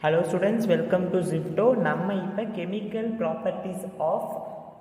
Hello students, welcome to Zipto. நம்ம இப்போ chemical properties of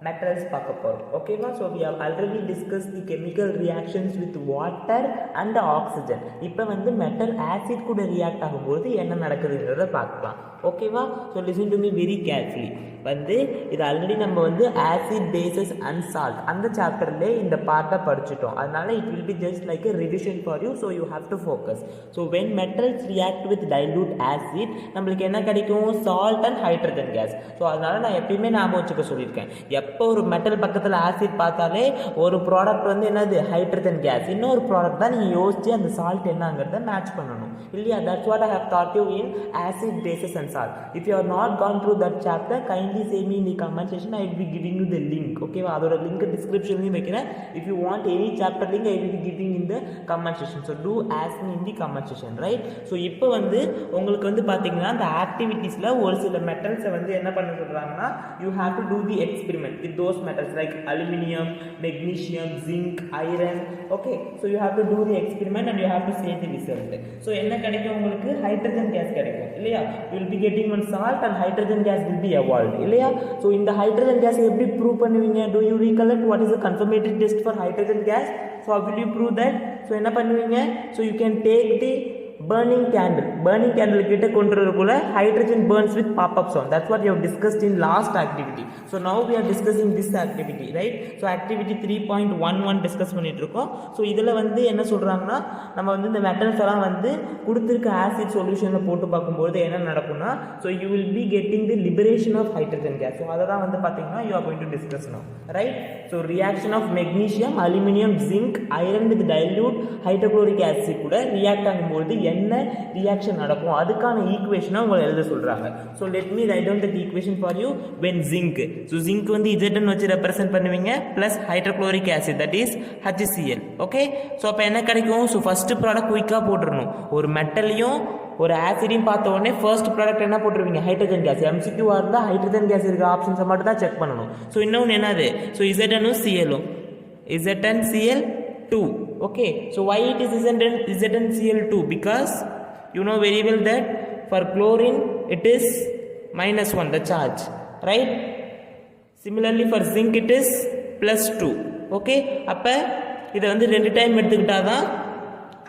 metals பார்க்க போகிறோம். ஓகேவா? So we have already discussed the chemical reactions with water and oxygen. இப்போ வந்து மெட்டல் ஆசிட் கூட ரியாக்ட் ஆகும்போது என்ன நடக்குதுங்கிறத பார்க்கலாம். ஓகேவா? So listen to me very carefully. வந்து இது ஆல்ரெடி நம்ம வந்து ஆசிட் பேசஸ் அண்ட் சால்ட் அந்த சாப்டர்லேயே இந்த பார்ட்டை படிச்சுட்டோம். அதனால it will be just like a revision for you. So you have to focus. So when metals react with dilute acid நம்மளுக்கு என்ன கிடைக்கும்? Salt and hydrogen case. So அதனால நான் எப்பயுமே ஞாபகம் வச்சுக்க சொல்லியிருக்கேன். எப்போ ஒரு மெட்டல் பக்கத்தில் ஆசிட் பார்த்தாலே ஒரு ப்ராடக்ட் வந்து என்னது? Hydrogen case. இன்னொரு ப்ராடக்ட் தான் நீங்கள் யோசிச்சு அந்த சால்ட் என்னங்கிறத மேட்ச் பண்ணணும் இல்லையா? That's what I have taught you in acid bases and salt. If you are not gone through that chapter kindly say me in the comment section. I will be giving you the link. Okay, அதோட link டிஸ்கிரிப்ஷன்லையும் வைக்கிறேன். if you want any chapter link I will be giving in the comment section. so do ask me in the comment section, right? so இப்போ வந்து உங்களுக்கு வந்து பாத்தீங்கன்னா அந்த ஆக்டிவிட்டீஸ்ல ஒரு சில மெட்டல்ஸை வந்து என்ன பண்ண சொல்றாங்கன்னா you have to do the experiment with those metals like aluminum, magnesium, zinc, iron. okay, so you have to do the experiment and you have to say the result. so என்ன கிடைக்கும்? உங்களுக்கு ஹைட்ரஜன் கேஸ் கிடைக்கும் இல்லையா? you will be getting one salt and hydrogen gas will be evolved இல்லையா? so இந்த hydrogen gas எப்படி prove பண்ணுவீங்க? do you recollect what is the confirmatory test for hydrogen gas? so how will you prove that? so என்ன பண்ணுவீங்க? so you can take the burning candle கிட்ட கொண்டு வரக்குள்ள hydrogen burns with pop-up sound. that's what we have discussed in last activity. so now we are discussing this activity, right? so activity 3.11 discuss பண்ணிட்டு இருக்கோம். so இதுல வந்து என்ன சொல்றாங்கன்னா நம்ம வந்து இந்த மெட்டல்ஸ் எல்லாம் வந்து கொடுத்திருக்க ஆசிட் சொல்யூஷன்ல போட்டு பார்க்கும்போது என்ன நடக்கும்னா so you will be getting the liberation of hydrogen gas. so அத தான் வந்து பாத்தீங்கன்னா you are going to discuss now, right? so reaction of magnesium, aluminum, zinc, iron with dilute hydrochloric acid கூட ரியாக்ட் ஆகும்போது என்ன ரியாக்ஷன் நடக்கும் அதுக்கான ஈக்குவேஷனை உங்களை எழுத சொல்றாங்க. so let me write down that equation for you. when zinc, so zinc வந்து Zn வச்சு ரெப்ரசன்ட் பண்ணுவீங்க plus hydrochloric acid, that is HCl. okay, so அப்ப என்ன கிடைக்கும்? so first ப்ராடக்ட் குயிக்கா போட்டுறணும். ஒரு மெட்டலையும் ஒரு ஆசிடையும் பார்த்த உடனே ஃபர்ஸ்ட் ப்ராடக்ட் என்ன போட்டுருவீங்க? Hydrogen case. எம்சிக்யூவாக இருந்தால் ஹைட்ரஜன் கேஸ் இருக்க ஆப்ஷன்ஸை மட்டும் தான் செக் பண்ணணும். ஸோ இன்னொன்று என்னது? ஸோ இசட்டனும் சிஎலும் ZnCl2. okay, so why it is ZnCl2? because you know very well that for chlorine it is -1 the charge, right? similarly for zinc it is +2. okay, அப்ப இதை வந்து 2 time எடுத்துக்கிட்டாதான்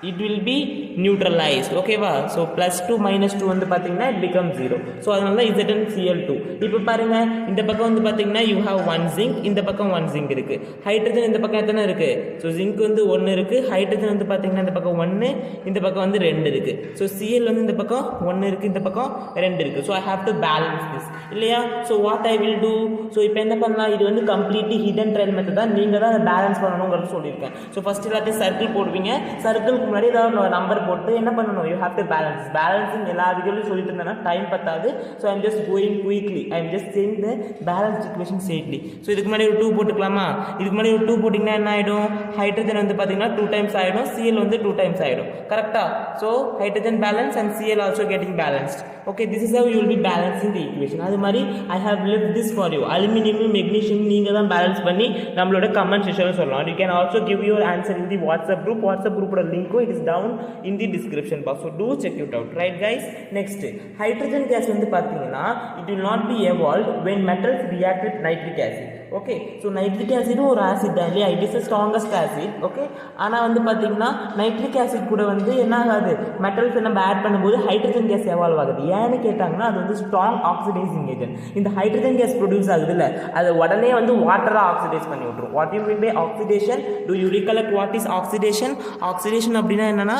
it will be neutralized. ஓகேவா? so +2 -2 வந்து பாத்தீங்கன்னா it becomes 0. so அதனால தான் ZnCl2. இப்போ பாருங்க இந்த பக்கம் வந்து பாத்தீங்கன்னா you have 1 zinc, இந்த பக்கம் 1 zinc இருக்கு. ஹைட்ரஜன் இந்த பக்கம் எத்தனை இருக்கு? so zinc வந்து 1 இருக்கு, ஹைட்ரஜன் வந்து பாத்தீங்கன்னா இந்த பக்கம் 1, இந்த பக்கம் வந்து 2 இருக்கு. so Cl வந்து இந்த பக்கம் 1 இருக்கு, இந்த பக்கம் 2 இருக்கு. so I have to balance this இல்லையா? so what I will do? so இப்போ என்ன பண்ணலாம்? இது வந்து கம்ப்ளீட்லி ஹிடன் ட்ரையல் மெத்தட் தான். நீங்க தான் பேலன்ஸ் பண்ணணும்ங்கறது சொல்லியிருக்கேன். so ஃபர்ஸ்ட் எல்லாத்தையும் சர்க்கிள் போடுவீங்க. சர்க்கிள் முன்னாடி ஏதாவது ஒரு நம்பர் போட்டு என்ன பண்ணணும்? you have to balance. balancing எல்லா வீடியோலையும் சொல்லிட்டு இருந்தேன்னா டைம் பத்தாது. so I am just going quickly. I am just saying the balanced equation straightly. so இதுக்கு முன்னாடி ஒரு 2 போட்டுக்கலாமா? இதுக்கு முன்னாடி ஒரு 2 போட்டிங்கன்னா என்ன ஆயிடும்? ஹைட்ரஜன் வந்து பாத்தீங்கன்னா 2 டைம்ஸ் ஆயிடும், Cl வந்து 2 டைம்ஸ் ஆயிடும். கரெக்டா? so hydrogen balance and Cl also getting balanced. okay, this is how you will be balancing the equation. அது மாதிரி I have left this for you. aluminum, magnesium நீங்க தான் பேலன்ஸ் பண்ணி நம்மளோட கமெண்ட் செக்ஷன்ல சொல்லலாம். you can also give your answer in the WhatsApp group. WhatsApp group ஓட link it is down in the description box. so do check it out, right guys? next, hydrogen gas வந்து பாத்தீங்கன்னா it will not be evolved when metals react with nitric acid. okay, so nitric acid ஒரு acid தான் இல்லையா? it is the strongest acid. okay, ஆனா வந்து பாத்தீங்கன்னா nitric acid கூட வந்து என்ன ஆகாது? மெட்டல்ஸ் நம்ம ஆட் பண்ணும்போது ஹைட்ரஜன் கேஸ் எவால்வ் ஆகுது. ஏன்னு கேட்டாங்கன்னா அது வந்து ஸ்ட்ராங் ஆக்சிடைசிங் ஏஜென்ட். இந்த ஹைட்ரஜன் கேஸ் ப்ரொடியூஸ் ஆகுது இல்ல, அது உடனே வந்து வாட்டரா ஆக்சிடைஸ் பண்ணி விட்டுரும். what you mean by oxidation? do you recollect what is oxidation? oxidation அப்படின்னா என்னன்னா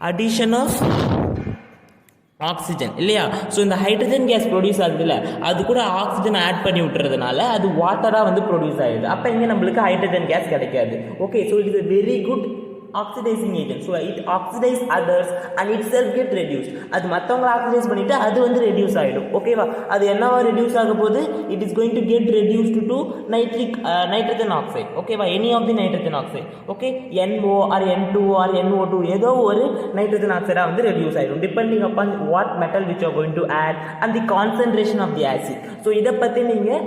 addition of ஆக்சிஜன் இல்லையா? ஸோ இந்த ஹைட்ரஜன் கேஸ் ப்ரொடியூஸ் ஆகுதுல்ல, அது கூட ஆக்சிஜன் ஆட் பண்ணி விட்டுறதுனால அது வாட்டராக வந்து ப்ரொடியூஸ் ஆகுது. அப்போ இங்கே நம்மளுக்கு ஹைட்ரஜன் கேஸ் கிடைக்காது. Okay, so it is a very good oxidizing agent. so it oxidize others and itself get reduced. அது மற்றவங்களை ஆக்சிடைஸ் பண்ணிட்டு அது வந்து ரெடியூஸ் ஆகிடும். ஓகேவா? அது என்னவா ரெடியூஸ் ஆக போது? it is going to get reduced to nitrogen oxide. ஓகேவா? any of the nitrogen oxide. okay, NO or N2 or NO2 ஏதோ ஒரு நைட்ரஜன் ஆக்சைடா வந்து ரெடியூஸ் ஆகிடும் depending upon what metal which you are going to add and the concentration of the acid. so இதை பற்றி நீங்கள்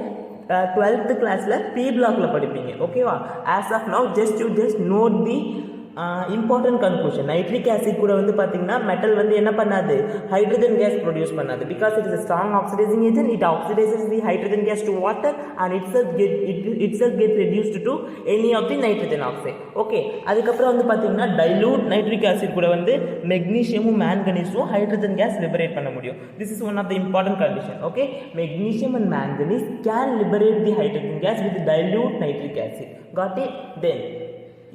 12th கிளாஸில் P பிளாக்ல படிப்பீங்க. ஓகேவா? as of now just note the important conclusion, nitric acid கூட வந்து பார்த்தீங்கன்னா மெட்டல் வந்து என்ன பண்ணாது, ஹைட்ரஜன் கேஸ் ப்ரொடியூஸ் பண்ணாது. Because it is a strong oxidizing agent, it oxidizes the hydrogen gas to water and itself get reduced to any of the nitrogen oxide. ஓகே, அதுக்கப்புறம் வந்து பார்த்தீங்கன்னா டைலூட் நைட்ரிக் ஆசிட் கூட வந்து மெக்னீஷியமும் மேங்கனீஸும் ஹைட்ரஜன் கேஸ் லிபரேட் பண்ண முடியும். This is one of the important condition. Okay, magnesium and manganese can liberate the hydrogen gas with dilute nitric acid. Got it? Then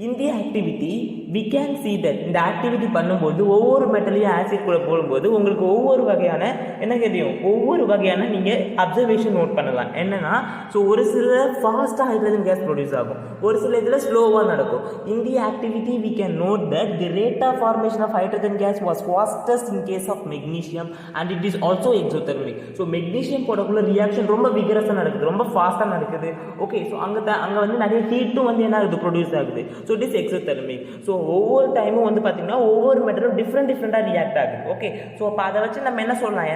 in the activity we can see that இந்த activity பண்ணும்போது ஒவ்வொரு மெட்டலையும் acid கூட போடும்போது உங்களுக்கு ஒவ்வொரு வகையான என்ன தெரியும், ஒவ்வொரு வகையான நீங்கள் அப்சர்வேஷன் நோட் பண்ணலாம். என்னன்னா, ஸோ ஒரு சில ஃபாஸ்ட்டாக ஹைட்ரஜன் கேஸ் ப்ரொடியூஸ் ஆகும், ஒரு சில இதில் ஸ்லோவாக நடக்கும். In the activity we can note that the rate of formation of hydrogen gas was fastest in case of magnesium and it is also exothermic. So magnesium போடக்குள்ள ரியாக்ஷன் ரொம்ப விகரஸாக நடக்குது, ரொம்ப ஃபாஸ்ட்டாக நடக்குது. ஓகே, ஸோ அங்கே வந்து நிறைய ஹீட்டும் வந்து என்ன ஆகுது, ப்ரொடியூஸ் ஆகுது. So it is exothermic. So ஒவ்வொரு டைமும் வந்து பார்த்தீங்கன்னா ஒவ்வொரு மெட்டலும் டிஃப்ரெண்ட்டாக ரியாக்ட் ஆகுது. ஓகே, ஸோ அப்போ அதை வச்சு நம்ம என்ன சொல்லலாம்,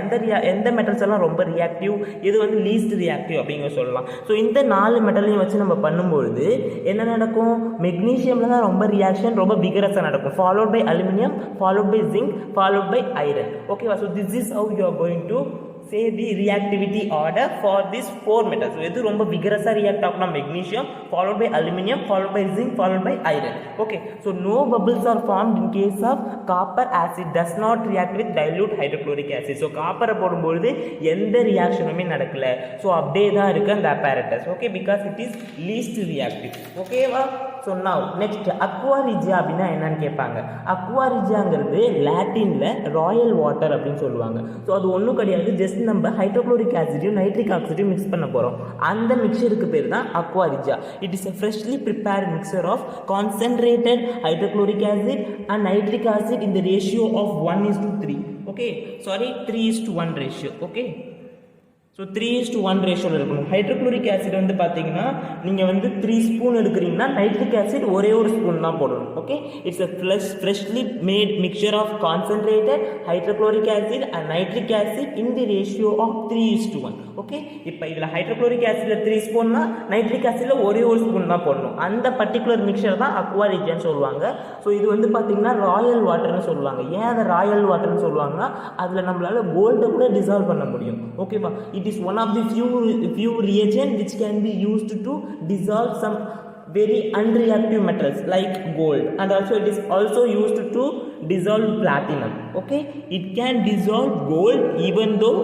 எந்த மெட்டல்ஸ் எல்லாம் ரொம்ப ரியாக்டிவ், இது வந்து லீஸ்ட் ரியாக்டிவ் அப்படிங்கிற சொல்லலாம். ஸோ இந்த 4 மெட்டலையும் வச்சு நம்ம பண்ணும்பொழுது என்ன நடக்கும், மெக்னீஷியமில் தான் ரொம்ப ரியாக்ஷன் ரொம்ப விகரஸாக நடக்கும், followed by aluminium, followed by zinc, followed by iron. ஓகேவா? So this is how you are going to say the reactivity order for these 4 metals. So edu romba vigorously react aguna magnesium followed by aluminum followed by zinc followed by iron. Okay, so no bubbles are formed in case of copper acid does not react with dilute hydrochloric acid. So copper போடும்போது எந்த ரியாக்ஷனுமே நடக்கல, so அப்படியே தான் இருக்கு அந்த apparatus. Okay, because it is least reactive. Okay வா? So now next aqua regia அப்படின்னா என்னன்னு கேட்பாங்க. அக்வா ரிஜியாங்கிறது லாட்டினில் ராயல் வாட்டர் அப்படின்னு சொல்லுவாங்க. ஸோ அது ஒன்றும் கிடையாது, ஜஸ்ட் நம்ம ஹைட்ரோக்ளோரிக் ஆசிடையும் நைட்ரிக் ஆக்சைடையும் மிக்ஸ் பண்ண போகிறோம். அந்த மிக்சருக்கு பேர் தான் aqua regia. It is a freshly prepared mixture of concentrated hydrochloric acid and nitric acid in the ratio of 1:3. Okay, sorry, 3:1 ratio. Okay, so 3:1 ரேஷியோவில் இருக்கணும். ஹைட்ரோக்ளோரிக் ஆசிட் வந்து பார்த்தீங்கன்னா நீங்கள் வந்து 3 ஸ்பூன் எடுக்கிறீங்கன்னா நைட்ரிக் ஆசிட் ஒரே ஒரு ஸ்பூன் தான் போடணும். Okay, it's a freshly made mixture of concentrated hydrochloric acid and nitric acid in the ratio of 3:1. Okay, இப்போ இதில் ஹைட்ரோக்ளோரிக் ஆசிடில் 3 ஸ்பூன்னா நைட்ரிக் ஆசிடில் ஒரே ஒரு ஸ்பூன் தான் போடணும். அந்த பர்டிகுலர் மிக்சர் தான் அக்வா ரிஜியான்னு சொல்லுவாங்க. ஸோ இது வந்து பார்த்தீங்கன்னா ராயல் வாட்டர்னு சொல்லுவாங்க. ஏன் அதை ராயல் வாட்டர்னு சொல்லுவாங்கன்னா அதில் நம்மளால் கோல்டை கூட டிசால்வ் பண்ண முடியும். ஓகேவா? It is one of the few reagent which can be used to dissolve some very unreactive metals like gold, and also it is also used to dissolve platinum. Okay, it can dissolve gold even though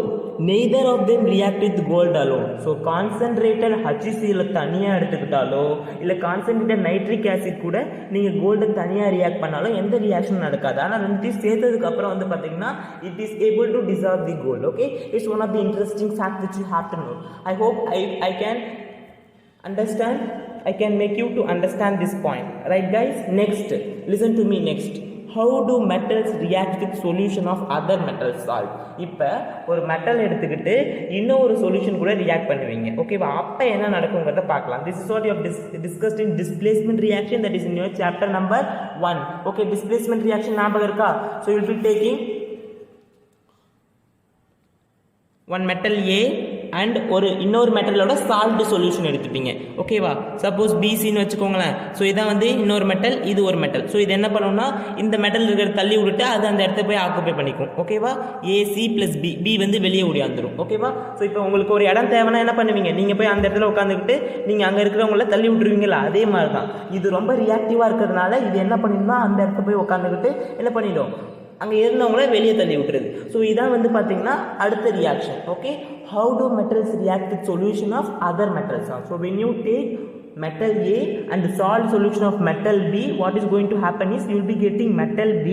neither of them react with gold alone. So concentrated HCl தனியாக எடுத்துக்கிட்டாலோ இல்லை concentrated nitric acid கூட நீங்கள் கோல்டை தனியாக react பண்ணாலும் எந்த ரியாக்ஷனும் நடக்காது. ஆனால் ரெண்டையும் சேர்த்ததுக்கு அப்புறம் வந்து பார்த்தீங்கன்னா it is able to dissolve the gold. Okay, it's one of the interesting facts which you have to know. I hope I can understand, I can make you to understand this point. Right guys, next listen to me. next, how do metals react with solution of other metal salt? இப்போ ஒரு metal எடுத்துக்கிட்டு இன்னொரு solution கூட react பண்ணுவீங்க. ஓகேவா? அப்போ என்ன நடக்குங்கிறத பார்க்கலாம். This is what you have discussed in displacement reaction, that is in your chapter number 1. Okay, displacement reaction ஞாபகம் இருக்கா? So you will be taking one metal A and இன்னொரு மெட்டலோட சால்ட் சொல்யூஷன் எடுத்துப்பீங்க. ஓகேவா? சப்போஸ் பிசின்னு வச்சுக்கோங்களேன். ஸோ இதான் வந்து இன்னொரு metal, இது ஒரு மெட்டல். ஸோ இது என்ன பண்ணணும்னா இந்த மெட்டல் இருக்கிற தள்ளி விட்டுட்டு அது அந்த இடத்த போய் ஆக்குப்பை பண்ணிக்கும். ஓகேவா? ஏசி ப்ளஸ் பி வந்து வெளியே ஓடியாந்துடும். ஓகேவா? ஸோ இப்போ உங்களுக்கு ஒரு இடம் தேவைன்னா என்ன பண்ணுவீங்க, நீங்கள் போய் அந்த இடத்துல உட்காந்துக்கிட்டு நீங்கள் அங்கே இருக்கிறவங்கள தள்ளி விட்டுருவீங்களா? அதே மாதிரி தான் இது ரொம்ப ரியாக்டிவாக இருக்கிறதுனால இது என்ன பண்ணிடும்னா அந்த இடத்த போய் உட்காந்துக்கிட்டு என்ன பண்ணிடும், அங்கே இருந்தவங்கள வெளியே தள்ளி விட்டுருது. ஸோ இதான் வந்து பார்த்தீங்கன்னா அடுத்த reaction. Okay, how do metals react with solution of other metals? So when you take metal A and salt solution of metal B, what is going to happen is you will be getting metal B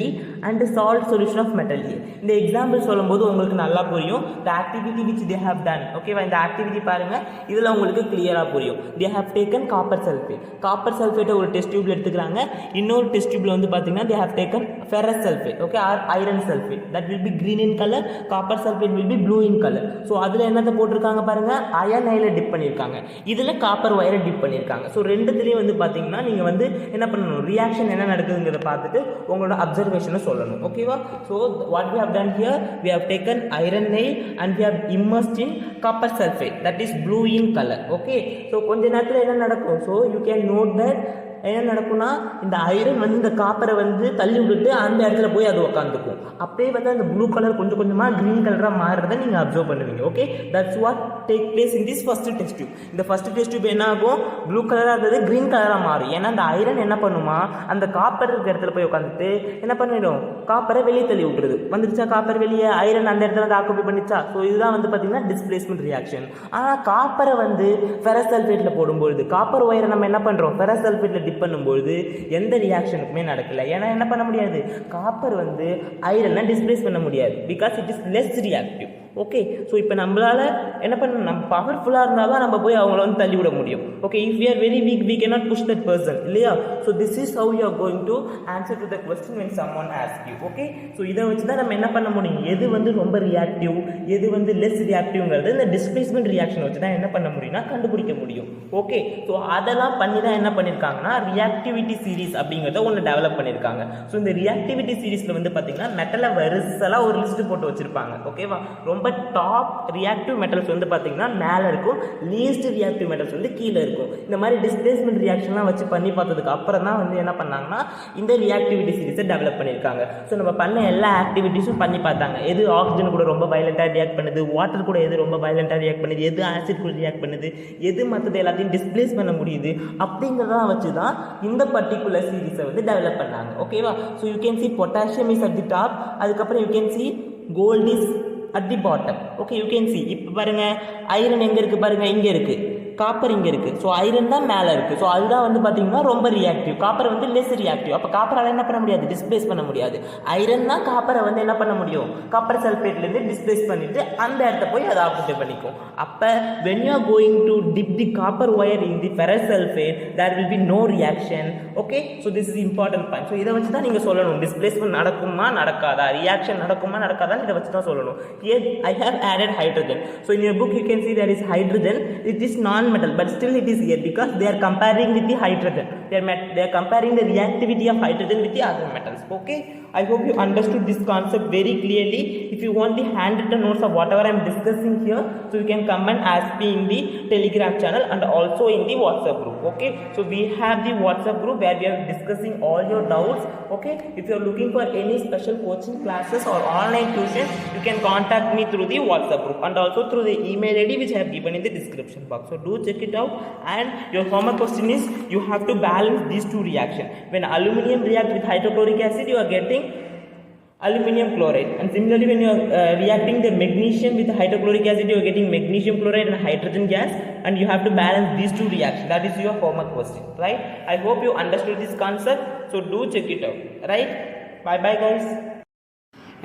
and salt solution of metal A. இந்த example சொல்லும்போது உங்களுக்கு நல்லா புரியும் the activity which they have done. ஓகேவா? இந்த activity பாருங்க, இதில் உங்களுக்கு கிளியராக புரியும். they have taken copper sulfate. Copper சல்ஃபேட்டை ஒரு டெஸ்ட் டியூப்ல எடுத்துக்கிறாங்க. இன்னொரு டெஸ்ட் டியூப்ல வந்து பார்த்தீங்கன்னா they have taken ferrous sulfate, okay, or iron sulfate. that will be green in color, copper sulfate will be blue in color. So அதில் என்னத்தை போட்டிருக்காங்க பாருங்க, அயன் ஆயிலை டிப் பண்ணியிருக்காங்க, இதில் காப்பர் ஒயரை டிப் பண்ணியிருக்காங்க. ஸோ ரெண்டுத்துலேயும் வந்து பார்த்தீங்கன்னா நீங்கள் வந்து என்ன பண்ணணும், ரியாக்ஷன் என்ன நடக்குதுங்கிறத பார்த்துட்டு உங்களோட அப்சர்வேஷனை சொல்லணும். ஓகேவா? So what we have done here, we have taken iron nail and we have immersed in copper sulphate, that is blue in colour. Okay, so கொஞ்ச நேரத்தில் என்ன நடக்கும், so you can note that என்ன நடக்கும்னா இந்த ஐரன் வந்து இந்த காப்பரை வந்து தள்ளி விட்டுட்டு அந்த இடத்துல போய் அது உட்காந்துக்கும். அப்படியே வந்து அந்த ப்ளூ கலர் கொஞ்சம் கொஞ்சமாக க்ரீன் கலராக மாறுறதை நீங்கள் அப்சர்வ் பண்ணுவீங்க. Okay, that's what take place in this first test tube. இந்த ஃபர்ஸ்ட் டெஸ்ட் டியூப் என்ன ஆகும், ப்ளூ கலராக இருந்தது க்ரீன் கலராக மாறும். ஏன்னா அந்த ஐரன் என்ன பண்ணுமா, அந்த காப்பர் இருக்கிற இடத்துல போய் உட்காந்துட்டு என்ன பண்ணிடும், காப்பரை வெளியே தள்ளி விட்டுருது. வந்துருச்சா காப்பர் வெளியே, ஐரன் அந்த இடத்துல வந்து ஆக்குபை பண்ணிச்சா. ஸோ இதுதான் வந்து பார்த்தீங்கன்னா டிஸ்பிளேஸ்மெண்ட் ரியாக்ஷன். ஆனால் காப்பரை வந்து ஃபெரஸ் சல்ஃபேட்டில் போடும்பொழுது, காப்பர் ஒயரை நம்ம என்ன பண்ணுறோம், ஃபெரஸ் சல்ஃபேட்டில் டிப் பண்ணும்பொழுது எந்த ரியாக்ஷனுக்குமே நடக்கல. ஏன்னா என்ன பண்ண முடியாது, காப்பர் வந்து ஐரனை டிஸ்பிளேஸ் பண்ண முடியாது. Because it is less reactive. Okay, so இப்போ நம்மளால் என்ன பண்ணணும், நம்ம பவர்ஃபுல்லாக இருந்தால் தான் நம்ம போய் அவங்கள வந்து தள்ளி விட முடியும். Okay, if we are very weak we cannot push that person, இல்லையா? So this is how you are going to answer to the question when someone ask you. Okay, so இதை வச்சு தான் நம்ம என்ன பண்ண முடியும், எது வந்து ரொம்ப ரியாக்டிவ் எது வந்து லெஸ் ரியாக்டிவ்ங்கிறது இந்த டிஸ்பிளேஸ்மெண்ட் ரியாக்ஷன் வச்சு தான் என்ன பண்ண முடியும்னா கண்டுபிடிக்க முடியும். ஓகே, ஸோ அதெல்லாம் பண்ணி தான் என்ன பண்ணியிருக்காங்கன்னா ரியாக்டிவிட்டி சீரீஸ் அப்படிங்கிறத ஒன்று டெவலப் பண்ணியிருக்காங்க. ஸோ இந்த ரியாக்டிவிட்டி சீரீஸில் வந்து பார்த்தீங்கன்னா மெட்டலை வரிசலாக ஒரு லிஸ்ட்டு போட்டு வச்சுருப்பாங்க. ஓகேவா, ரொம்ப டாப் ரியாக்டிவ் மெட்டல்ஸ் வந்து பார்த்தீங்கன்னா மேலே இருக்கும், லீஸ்ட் ரியாக்டிவ் மெட்டல்ஸ் வந்து கீழே இருக்கும். இந்த மாதிரி டிஸ்பிளேஸ்மெண்ட் ரியாக்ஷன்லாம் வச்சு பண்ணி பார்த்ததுக்கு அப்புறம் தான் வந்து என்ன பண்ணாங்கன்னா இந்த ரியாக்டிவிட்டி சீரீஸை டெவலப் பண்ணியிருக்காங்க. ஸோ நம்ம பண்ண எல்லா ஆக்டிவிட்டீஸும் பண்ணி பார்த்தாங்க. எது ஆக்சிஜன் கூட ரொம்ப வயலண்ட்டாக ரியாக்ட் பண்ணுது, வாட்டர் கூட எது ரொம்ப வயலண்ட்டாக ரியாக்ட் பண்ணுது, எது ஆசிட் கூட ரியாக்ட் பண்ணுது, எது மற்றது எல்லாத்தையும் டிஸ்பிளேஸ் பண்ண முடியுது, அப்படிங்கிறத வச்சு தான் இந்த பர்டிகுலர் சீரீஸை வந்து டெவலப் பண்ணாங்க. ஓகேவா, so you can see potassium is at the top, அதுக்கப்புறம் you can see gold is at the bottom. Okay, you can see இப்போ பாருங்க ஐரன் எங்கே இருக்குது பாருங்க, இங்கே இருக்குது, காப்பர் இங்கே இருக்குது. ஸோ ஐரன் தான் மேலே இருக்குது. ஸோ அதுதான் வந்து பார்த்தீங்கன்னா ரொம்ப ரியாக்டிவ், காப்பர் வந்து லெஸ் ரியாக்டிவ். அப்போ காப்பரால் என்ன பண்ண முடியாது, டிஸ்பிளேஸ் பண்ண முடியாது. ஐரன் தான் காப்பரை வந்து என்ன பண்ண முடியும், காப்பர் சல்ஃபேட்லேருந்து டிஸ்பிளேஸ் பண்ணிவிட்டு அந்த இடத்த போய் அதை ஆக்குபை பண்ணிக்கும். அப்போ when you are going to dip the copper wire in the ferrous sulfate there will be no reaction. Okay, so this is important point. So இதை வச்சு தான் நீங்கள் சொல்லணும் டிஸ்பிளேஸ்மெண்ட் நடக்குமா நடக்காதா, ரியாக்ஷன் நடக்குமா நடக்காதான்னு இதை வச்சு தான் சொல்லணும். Here I have added hydrogen. So in your book you can see there is hydrogen. It is non-metal but still it is here because they are comparing with the hydrogen. They are comparing the reactivity of hydrogen with the other metals. Okay, I hope you understood this concept very clearly. If you want the handwritten notes of whatever I am discussing here, so you can come and ask me in the Telegram channel and also in the WhatsApp group. Okay, so we have the WhatsApp group where we are discussing all your doubts. Okay, if you are looking for any special coaching classes or online tuition, you can contact me through the WhatsApp group and also through the email ID which I have given in the description box. So do check it out. And your homework question is you have to balance these two reactions. When aluminum reacts with hydrochloric acid, you are getting aluminum chloride, and similarly when you are reacting the magnesium with hydrochloric acid, you are getting magnesium chloride and hydrogen gas, and you have to balance these two reactions. That is your homework question, right? I hope you understood this concept, so do check it out, right? Bye bye guys.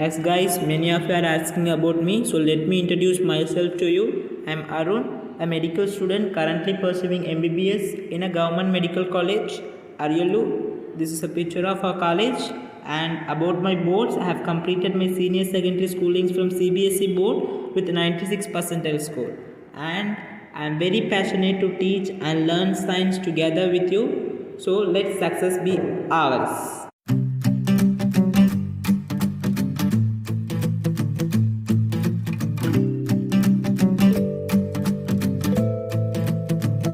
As guys, many of you are asking about me, so let me introduce myself to you. I am Arun, a medical student currently pursuing MBBS in a government medical college, Ariyallu. This is a picture of our college. And about my boards, I have completed my senior secondary schoolings from CBSE board with 96 percentile score. And I am very passionate to teach and learn science together with you. So let success be ours.